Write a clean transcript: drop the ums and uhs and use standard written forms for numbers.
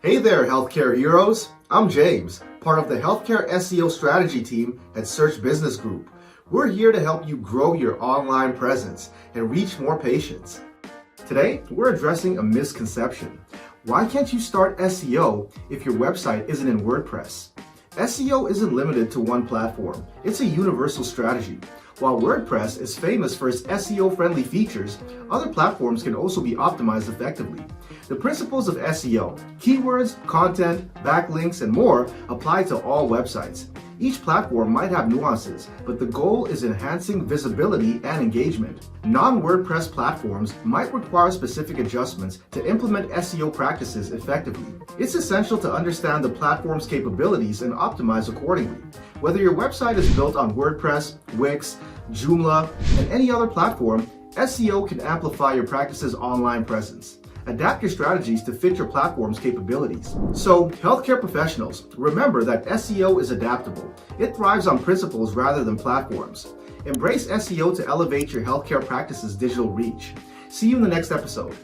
Hey there, healthcare heroes. I'm James, part of the Healthcare SEO Strategy team at Search Business Group. We're here to help you grow your online presence and reach more patients. Today, we're addressing a misconception. Why can't you start SEO if your website isn't in WordPress? SEO isn't limited to one platform. It's a universal strategy. While WordPress is famous for its SEO-friendly features, other platforms can also be optimized effectively. The principles of SEO, keywords, content, backlinks, and more apply to all websites. Each platform might have nuances, but the goal is enhancing visibility and engagement. Non-WordPress platforms might require specific adjustments to implement SEO practices effectively. It's essential to understand the platform's capabilities and optimize accordingly. Whether your website is built on WordPress, Wix, Joomla, and any other platform, SEO can amplify your practice's online presence. Adapt your strategies to fit your platform's capabilities. So, healthcare professionals, remember that SEO is adaptable. It thrives on principles rather than platforms. Embrace SEO to elevate your healthcare practice's digital reach. See you in the next episode.